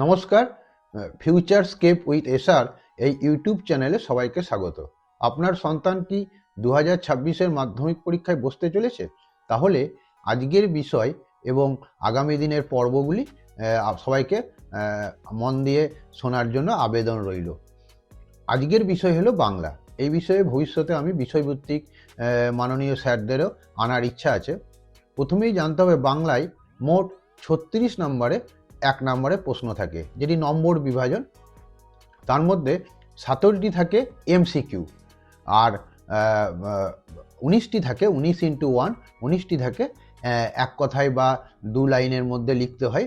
নমস্কার। ফিউচারস্কেপ with SR এই YouTube চ্যানেলে সবাইকে স্বাগত। আপনার সন্তান কি 2026-এর মাধ্যমিক পরীক্ষায় বসতে চলেছে? তাহলে আজকের বিষয় এবং আগামী দিনের পর্বগুলি সবাইকে মন দিয়ে শোনার জন্য আবেদন রইল। আজকের বিষয় হলো বাংলা। এই বিষয়ে ভবিষ্যতে আমি বিষয়ভিত্তিক মাননীয় স্যারদেরও আনার ইচ্ছা আছে। প্রথমেই জানতে হবে বাংলায় মোট 36 নম্বরে 1 নম্বরে প্রশ্ন থাকে, যেটি নম্বর বিভাজন। তার মধ্যে 17টি থাকে এমসিকিউ, আর 19টি থাকে 19x1, 19টি থাকে এক কথায় বা 2 লাইনের মধ্যে লিখতে হয়,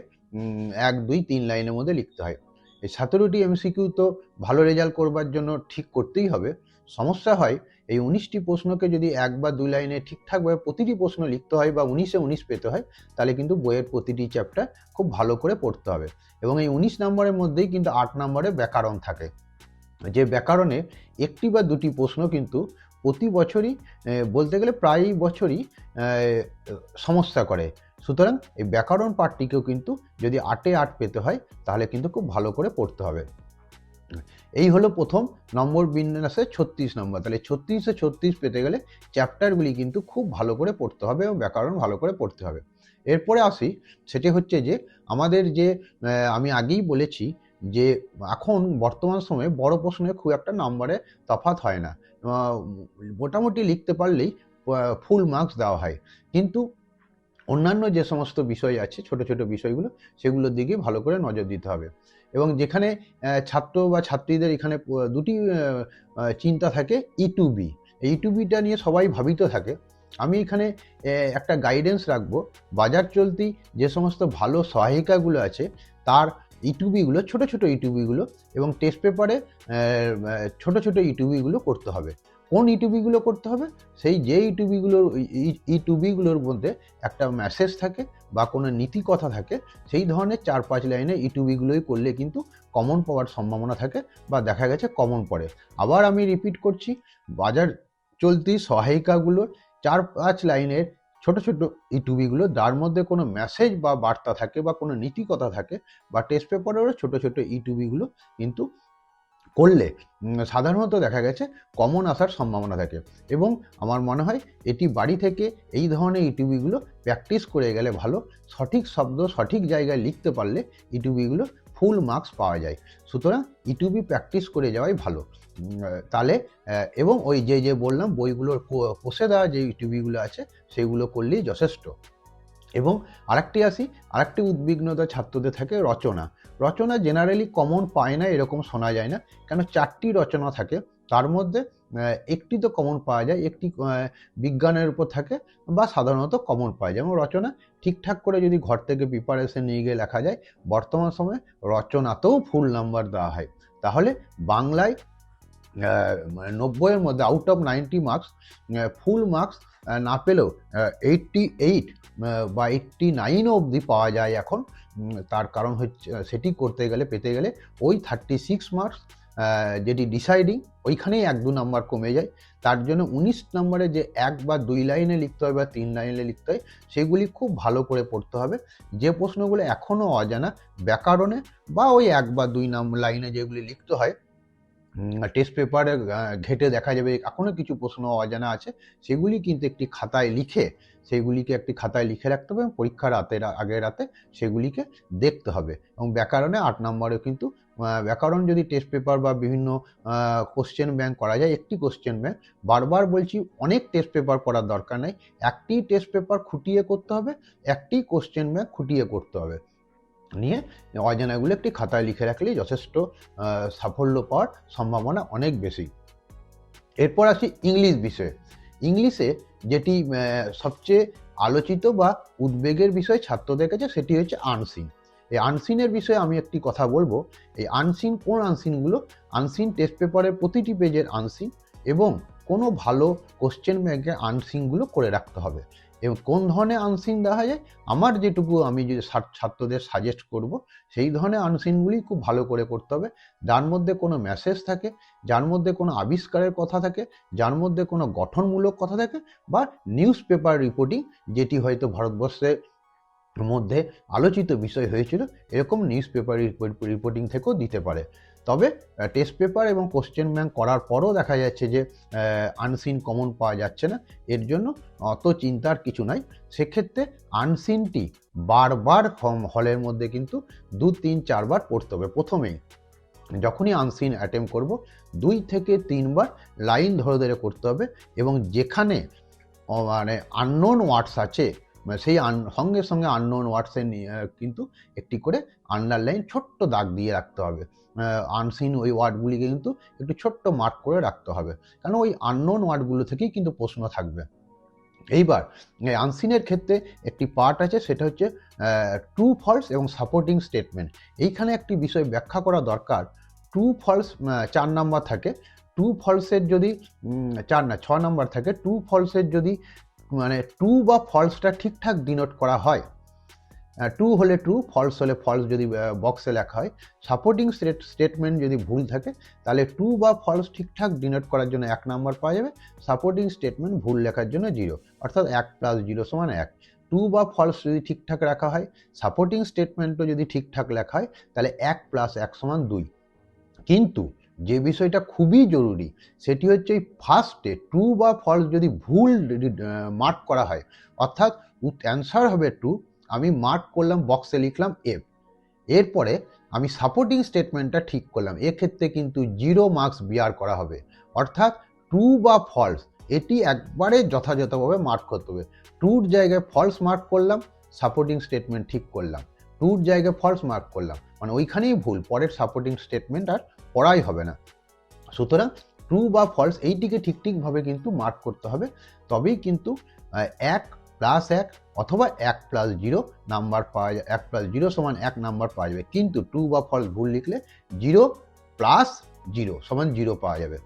1, 2, 3 লাইনের মধ্যে লিখতে হয়। এই 17টি এমসিকিউ তো ভালো রেজাল্ট করবার জন্য ঠিক করতেই হবে। সমস্যা হয় এই 19টি প্রশ্নকে যদি 1 বা 2 লাইনে ঠিকঠাকভাবে প্রতিটি প্রশ্ন লিখতে হয় বা 19-এ 19 পেতে হয়, তাহলে কিন্তু বইয়ের প্রতিটি চ্যাপ্টার খুব ভালো করে পড়তে হবে। এবং এই 19 নম্বরের মধ্যেই কিন্তু 8 নম্বরে ব্যাকরণ থাকে, যে ব্যাকরণে একটি বা দুটি প্রশ্ন কিন্তু প্রতি বছরই বলতে গেলে প্রায় বছরই সমস্যা করে। সুতরাং এই ব্যাকরণ পাঠটিকেও কিন্তু যদি 8-এ 8 পেতে হয় তাহলে কিন্তু খুব ভালো করে পড়তে হবে। এই হলো প্রথম নম্বর বিন্যাসে 36 নম্বর। তাহলে 36-এ 36 পেতে গেলে চ্যাপ্টারগুলি কিন্তু খুব ভালো করে পড়তে হবে এবং ব্যাকরণ ভালো করে পড়তে হবে। এরপরে আসি, সেটি হচ্ছে যে আমাদের যে আমি আগেই বলেছি যে এখন বর্তমান সময়ে বড় প্রশ্নে খুব একটা নম্বরে তফাৎ হয় না, মোটামুটি লিখতে পারলেই ফুল মার্কস দেওয়া হয়। কিন্তু অন্যান্য যে সমস্ত বিষয় আছে, ছোট ছোট বিষয়গুলো, সেগুলোর দিকে ভালো করে নজর দিতে হবে। এবং যেখানে ছাত্র বা ছাত্রীদের এখানে দুটি চিন্তা থাকে, E2B। এই E2Bটা নিয়ে সবাই ভাবিত থাকে। আমি এখানে একটা গাইডেন্স রাখবো। বাজার চলতি যে সমস্ত ভালো সহায়িকাগুলো আছে তার E2Bগুলো, ছোট ছোট E2Bগুলো, এবং টেস্ট পেপারে ছোট ছোট E2Bগুলো করতে হবে। কোন E2Bগুলো করতে হবে? সেই যে E2Bগুলোর মধ্যে একটা মেসেজ থাকে বা কোনো নীতি কথা থাকে, সেই ধরনের 4-5 লাইনের E2Bগুলোই করলে কিন্তু কমন পাওয়ার সম্ভাবনা থাকে বা দেখা গেছে কমন পড়ে। আবার আমি রিপিট করছি, বাজার চলতি সহায়িকাগুলো 4-5 লাইনের ছোট ছোট E2Bগুলো, যার মধ্যে কোনো মেসেজ বা বার্তা থাকে বা কোনো নীতি কথা থাকে, বা টেস্ট পেপারেরও ছোট ছোট E2Bগুলো কিন্তু করলে সাধারণত দেখা গেছে কমন আসার সম্ভাবনা থাকে। এবং আমার মনে হয় এটি বাড়ি থেকে এই ধরনের E2Bগুলো প্র্যাকটিস করে গেলে ভালো। সঠিক শব্দ সঠিক জায়গায় লিখতে পারলে E2Bগুলো ফুল মার্কস পাওয়া যায়। সুতরাং E2B প্র্যাকটিস করে যাওয়াই ভালো। তাহলে এবং ওই যে বললাম বইগুলোর কষে দেওয়া যে E2Bগুলো আছে সেগুলো করলেই যথেষ্ট। এবং আরেকটি উদ্বিগ্নতা ছাত্রদের থাকে, রচনা জেনারেলি কমন পায় না এরকম শোনা যায় না। কেন 4টি রচনা থাকে, তার মধ্যে একটি তো কমন পাওয়া যায়, একটি বিজ্ঞানের উপর থাকে বা সাধারণত কমন পাওয়া যায়। এবং রচনা ঠিকঠাক করে যদি ঘর থেকে প্রিপারেশন নিয়ে গিয়ে লেখা যায়, বর্তমান সময়ে রচনাতেও ফুল নাম্বার দেওয়া হয়। তাহলে বাংলায় 90-এর মধ্যে out of 90 marks full marks না পেলেও 88 বা 89 অবধি পাওয়া যায় এখন। তার কারণ হচ্ছে সেটি পেতে গেলে ওই 36 মার্কস যেটি ডিসাইডিং, ওইখানেই 1-2 নাম্বার কমে যায়। তার জন্য 19 নম্বরে যে 1 বা 2 লাইনে লিখতে হয় বা 3 লাইনে লিখতে হয়, সেগুলি খুব ভালো করে পড়তে হবে। যে প্রশ্নগুলো এখনও অজানা ব্যাকরণে বা ওই 1 বা 2 লাইনে যেগুলি লিখতে হয়, টেস্ট পেপারে ঘেটে দেখা যাবে এখনও কিছু প্রশ্ন অজানা আছে, সেগুলি কিন্তু একটি খাতায় লিখে রাখতে হবে এবং পরীক্ষার আগের রাতে সেগুলিকে দেখতে হবে। এবং ব্যাকরণে 8 নম্বরে কিন্তু ব্যাকরণ যদি টেস্ট পেপার বা বিভিন্ন কোশ্চেন ব্যাংক করা যায়, একটি কোশ্চেন ব্যাংক, বারবার বলছি অনেক টেস্ট পেপার করার দরকার নেই, একটি টেস্ট পেপার খুঁটিয়ে করতে হবে, একটি কোশ্চেন ব্যাংক খুঁটিয়ে করতে হবে, নিয়ে অজানাগুলো একটি খাতায় লিখে রাখলেই যথেষ্ট সাফল্য পাওয়ার সম্ভাবনা অনেক বেশি। এরপর আসি ইংলিশ বিষয়ে। ইংলিশে যেটি সবচেয়ে আলোচিত বা উদ্বেগের বিষয় ছাত্রদের কাছে, সেটি হচ্ছে আনসিন। এই আনসিনের বিষয়ে আমি একটি কথা বলবো। এই আনসিন, কোন আনসিনগুলো? আনসিন টেস্ট পেপারের প্রতিটি পেজের আনসিন, এবং কোনো ভালো কোশ্চেন ব্যাংকে আনসিনগুলো করে রাখতে হবে। এবং কোন ধরনের আনসিন দেখা যায়, আমার যেটুকু আমি যদি ছাত্রদের সাজেস্ট করব, সেই ধরনের আনসিনগুলি খুব ভালো করে করতে হবে, যার মধ্যে কোনো মেসেজ থাকে, যার মধ্যে কোনো আবিষ্কারের কথা থাকে, যার মধ্যে কোনো গঠনমূলক কথা থাকে, বা নিউজ পেপার রিপোর্টিং, যেটি হয়তো ভারতবর্ষে মধ্যে আলোচিত বিষয় হয়েছিল, এরকম নিউজ পেপার রিপোর্টিং থেকেও দিতে পারে। তবে টেস্ট পেপার এবং কোশ্চেন ব্যাংক করার পরও দেখা যাচ্ছে যে আনসিন কমন পাওয়া যাচ্ছে না, এর জন্য অত চিন্তার কিছু নাই। সেক্ষেত্রে আনসিনটি বারবার হলের মধ্যে কিন্তু 2-3-4 বার পড়তে হবে। প্রথমেই যখনই আনসিন অ্যাটেম্প করব 2 থেকে 3 বার লাইন ধরে ধরে করতে হবে, এবং যেখানে মানে আননোন ওয়ার্ডস আছে সেই সঙ্গে সঙ্গে আননোন ওয়ার্ডসে কিন্তু একটি করে আন্ডারলাইন ছোট্ট দাগ দিয়ে রাখতে হবে। আনসিন ওই ওয়ার্ডগুলিকে কিন্তু একটু ছোট্ট মার্ক করে রাখতে হবে, কারণ ওই আননোন ওয়ার্ডগুলো থেকেই কিন্তু প্রশ্ন থাকবে। এইবার আনসিনের ক্ষেত্রে একটি পার্ট আছে, সেটা হচ্ছে ট্রু ফলস এবং সাপোর্টিং স্টেটমেন্ট। এইখানে একটি বিষয় ব্যাখ্যা করা দরকার। ট্রু ফলস 4 নাম্বার থাকে, ট্রু ফলসের যদি 6 নাম্বার থাকে, ট্রু ফলসের যদি মানে ট্রু বা ফলসটা ঠিকঠাক ডিনোট করা হয়, ট্রু হলে ট্রু, ফলস হলে ফলস যদি বক্সে লেখা হয়, সাপোর্টিং স্টেটমেন্ট যদি ভুল থাকে তাহলে ট্রু বা ফলস ঠিকঠাক ডিনোট করার জন্য 1 নাম্বার পাওয়া যাবে, সাপোর্টিং স্টেটমেন্ট ভুল লেখার জন্য 0, অর্থাৎ 1 + 0 = 1। ট্রু বা ফলস যদি ঠিকঠাক রাখা হয়, সাপোর্টিং স্টেটমেন্টও যদি ঠিকঠাক লেখা হয়, তাহলে 1 + 1 = 2। কিন্তু যে বিষয়টা খুবই জরুরি সেটি হচ্ছে এই ফার্স্টে ট্রু বা ফলস যদি ভুল মার্ক করা হয়, অর্থাৎ অ্যান্সার হবে ট্রু, আমি মার্ক করলাম, বক্সে লিখলাম এফ, এরপরে আমি সাপোর্টিং স্টেটমেন্টটা ঠিক করলাম, এক্ষেত্রে কিন্তু 0 মার্কস বিয়ার করা হবে। অর্থাৎ ট্রু বা ফলস এটি একবারে যথাযথভাবে মার্ক করতে হবে। ট্রুর জায়গায় ফলস মার্ক করলাম, সাপোর্টিং স্টেটমেন্ট ঠিক করলাম, ট্রুর জায়গায় ফলস মার্ক করলাম, মানে ওইখানেই ভুল, পরের সাপোর্টিং স্টেটমেন্ট আর পড়াই হবে না। সুতরাং ট্রু বা ফলস এইটিকে ঠিকভাবে কিন্তু মার্ক করতে হবে, তবেই কিন্তু 1 + 1 অথবা 1 + 0 নাম্বার পাওয়া যায়, 1 + 0 = 1 নাম্বার পাওয়া যাবে। কিন্তু ট্রু বা ফলস ভুল লিখলে 0 + 0 = 0 পাওয়া যাবে।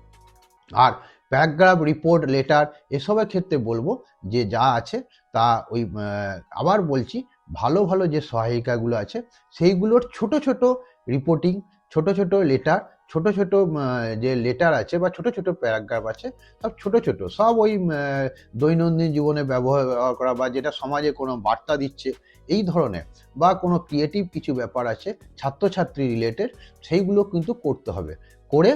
আর প্যারাগ্রাফ, রিপোর্ট, লেটার এসবের ক্ষেত্রে বলবো যে যা আছে তা ওই আবার বলছি, ভালো ভালো যে সহায়িকাগুলো আছে সেইগুলোর ছোট ছোট রিপোর্টিং, ছোট ছোট লেটার, ছোট ছোট যে লেটার আছে বা ছোট ছোট প্যারাগ্রাফ আছে, সব ছোট ছোট, সব ওই দৈনন্দিন জীবনে ব্যবহার করা বা যেটা সমাজে কোনো বার্তা দিচ্ছে এই ধরনের, বা কোনো ক্রিয়েটিভ কিছু ব্যাপার আছে ছাত্রছাত্রী রিলেটেড, সেইগুলো কিন্তু করতে হবে, করে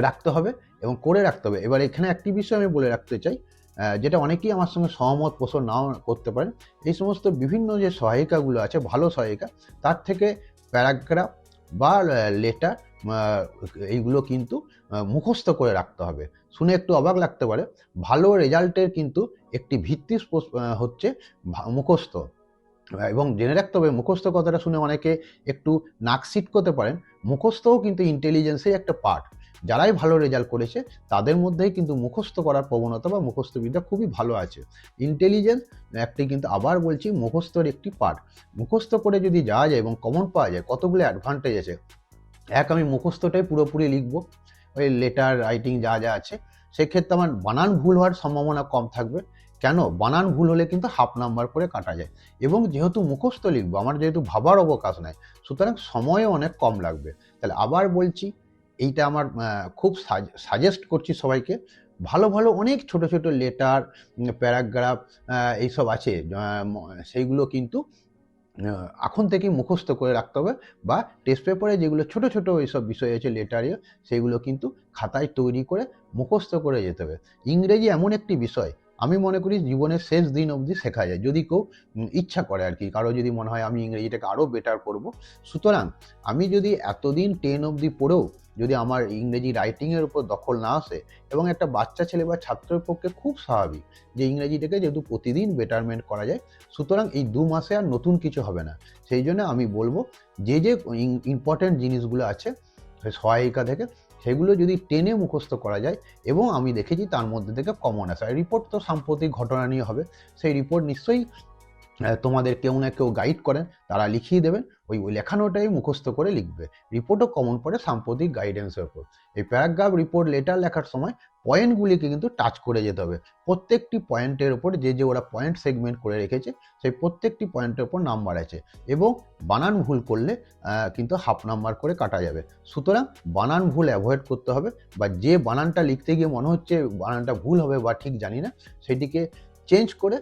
রাখতে হবে এবং করে রাখতে হবে। এবার এখানে একটি বিষয় আমি বলে রাখতে চাই, যেটা অনেকেই আমার সঙ্গে সহমত পোষণ নাও করতে পারেন। এই সমস্ত বিভিন্ন যে সহায়িকাগুলো আছে, ভালো সহায়িকা, তার থেকে প্যারাগ্রাফ বা লেটার এইগুলো কিন্তু মুখস্থ করে রাখতে হবে। শুনে একটু অবাক লাগতে পারে, ভালো রেজাল্টের কিন্তু একটি ভিত্তি হচ্ছে মুখস্থ, এবং জেনে রাখতে হবে, মুখস্থ কথাটা শুনে অনেকে একটু নাক সিটকোতে পারেন, মুখস্থও কিন্তু ইন্টেলিজেন্সের একটা পার্ট। যারাই ভালো রেজাল্ট করেছে তাদের মধ্যেই কিন্তু মুখস্থ করার প্রবণতা বা মুখস্থবিদ্যা খুবই ভালো আছে। ইন্টেলিজেন্স একটি কিন্তু, আবার বলছি, মুখস্থর একটি পার্ট। মুখস্থ করে যদি যাওয়া যায় এবং কমন পাওয়া যায়, কতগুলো অ্যাডভান্টেজ আছে। এক, আমি মুখস্থটাই পুরোপুরি লিখবো, ওই লেটার রাইটিং যা যা আছে, সেক্ষেত্রে আমার বানান ভুল হওয়ার সম্ভাবনা কম থাকবে। কেন? বানান ভুল হলে কিন্তু হাফ নাম্বার করে কাটা যায়, এবং যেহেতু মুখস্থ লিখবো, আমার যেহেতু ভাবার অবকাশ নাই, সুতরাং সময়ও অনেক কম লাগবে। তাহলে আবার বলছি, এইটা আমার খুব সাজেস্ট করছি সবাইকে, ভালো ভালো অনেক ছোট ছোট লেটার, প্যারাগ্রাফ এইসব আছে, সেইগুলো কিন্তু এখন থেকেই মুখস্থ করে রাখতে হবে, বা টেস্ট পেপারে যেগুলো ছোট ছোট এইসব বিষয় আছে লেটারে, সেগুলো কিন্তু খাতায় তৈরি করে মুখস্থ করে যেতে হবে। ইংরেজি এমন একটি বিষয়, আমি মনে করি জীবনের শেষ দিন অবধি শেখা যায়, যদি কেউ ইচ্ছা করে আর কি, কারো যদি মনে হয় আমি ইংরেজিটাকে আরও বেটার করব। সুতরাং আমি যদি এতদিন 10 অবধি পড়েও যদি আমার ইংরেজি রাইটিংয়ের উপর দখল না আসে, এবং একটা বাচ্চা ছেলে বা ছাত্রের পক্ষে খুব স্বাভাবিক যে ইংরেজিটাকে যেহেতু প্রতিদিন বেটারমেন্ট করা যায়, সুতরাং এই 2 মাসে আর নতুন কিছু হবে না। সেই জন্য আমি বলবো যে যে ইম্পর্টেন্ট জিনিসগুলো আছে সহায়িকা থেকে, সেগুলো যদি টেনে মুখস্থ করা যায়, এবং আমি দেখেছি তার মধ্যে থেকে কমন আসে। রিপোর্ট তো সাম্প্রতিক ঘটনা নিয়ে হবে, সেই রিপোর্ট নিশ্চয়ই তোমাদের কেউ না কেউ গাইড করেন, তারা লিখিয়ে দেবেন, ওই লেখানোটাই মুখস্থ করে লিখবে। রিপোর্টও কমন পড়ে সাম্প্রতিক গাইডেন্সের উপর। এই প্যারাগ্রাফ, রিপোর্ট, লেটার লেখার সময় পয়েন্টগুলিকে কিন্তু টাচ করে যেতে হবে। প্রত্যেকটি পয়েন্টের ওপর যে যে ওরা পয়েন্ট সেগমেন্ট করে রেখেছে, সেই প্রত্যেকটি পয়েন্টের ওপর নাম্বার আছে, এবং বানান ভুল করলে কিন্তু হাফ নাম্বার করে কাটা যাবে। সুতরাং বানান ভুল অ্যাভয়েড করতে হবে, বা যে বানানটা লিখতে গিয়ে মনে হচ্ছে বানানটা ভুল হবে বা ঠিক জানি না, সেটিকে চেঞ্জ করে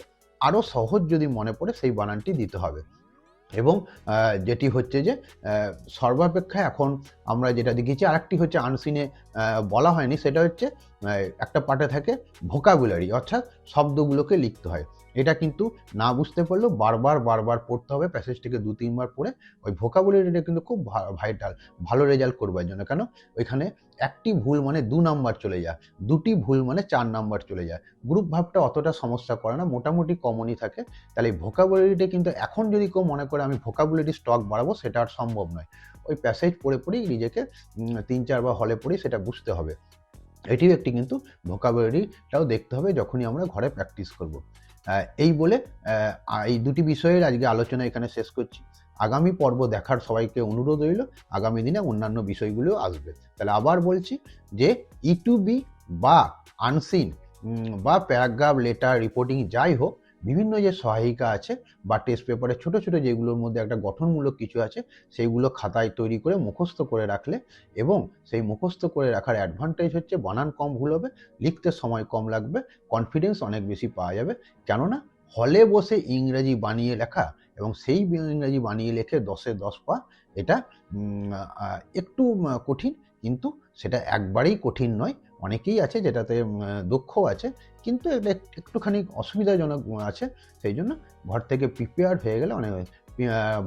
আরও সহজ যদি মনে পড়ে সেই বানানটি দিতে হবে। এবং যেটি হচ্ছে যে সর্বাপেক্ষা এখন আমরা যেটা দেখেছি, আরেকটি হচ্ছে আনসিনে বলা হয়নি, সেটা হচ্ছে একটা পার্টে থাকে ভোকাবুলারি, অর্থাৎ শব্দগুলোকে লিখতে হয়। এটা কিন্তু না বুঝতে পারলেও বারবার পড়তে হবে, প্যাসেজটিকে 2-3 বার পড়ে ওই ভোকাবুলারিটা কিন্তু খুব ভাইটাল, ভালো রেজাল্ট করবার জন্য। কেন ওইখানে একটি ভুল মানে 2 নাম্বার চলে যায়, দুটি ভুল মানে 4 নাম্বার চলে যায়। গ্রুপ ভাবটা অতটা সমস্যা করে না, মোটামুটি কমনই থাকে। তাহলে এই ভোকাবুলারিটা কিন্তু এখন যদি কেউ মনে করে আমি ভোকাবুলারি স্টক বাড়াবো, সেটা আর সম্ভব নয়। ওই প্যাসেজ পড়েই নিজেকে 3-4 বার হলে পড়েই সেটা বুঝতে হবে। এটিও একটি কিন্তু ভোকাবুলারিটাও দেখতে হবে যখনই আমরা ঘরে প্র্যাকটিস করব। এই বলে এই দুটি বিষয়ের আজকে আলোচনা এখানে শেষ করছি। আগামী পর্ব দেখার সবাইকে অনুরোধ রইল। আগামী দিনে অন্যান্য বিষয়গুলোও আসবে। তাহলে আবার বলছি যে E2B বা আনসিন বা প্যারাগ্রাফ, লেটার, রিপোর্টিং যাই হোক, বিভিন্ন যে সহায়িকা আছে বা টেস্ট পেপারে ছোট যেগুলোর মধ্যে একটা গঠনমূলক কিছু আছে, সেইগুলো খাতায় তৈরি করে মুখস্থ করে রাখলে, এবং সেই মুখস্থ করে রাখার অ্যাডভান্টেজ হচ্ছে বানান কম ভুল হবে, লিখতে সময় কম লাগবে, কনফিডেন্স অনেক বেশি পাওয়া যাবে। কেননা হলে বসে ইংরেজি বানিয়ে লেখা এবং সেই ইংরেজি বানিয়ে লেখে 10-এ 10 পাওয়া, এটা একটু কঠিন, কিন্তু সেটা একবারেই কঠিন নয়। অনেকেই আছে যেটাতে দক্ষ আছে, কিন্তু এটা একটুখানি অসুবিধাজনক আছে। সেই জন্য ঘর থেকে প্রিপেয়ার হয়ে গেলে অনেক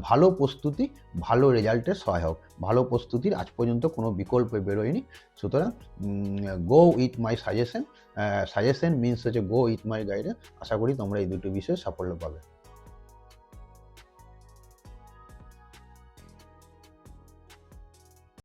ভালো প্রস্তুতি ভালো রেজাল্টের সহায়ক। ভালো প্রস্তুতির আজ পর্যন্ত কোনো বিকল্প বেরোয়নি। সুতরাং go with my suggestion. Suggestion means হচ্ছে গো উইথ মাই গাইডেন্স। আশা করি তোমরা এই দুটো বিষয়ে সাফল্য পাবে।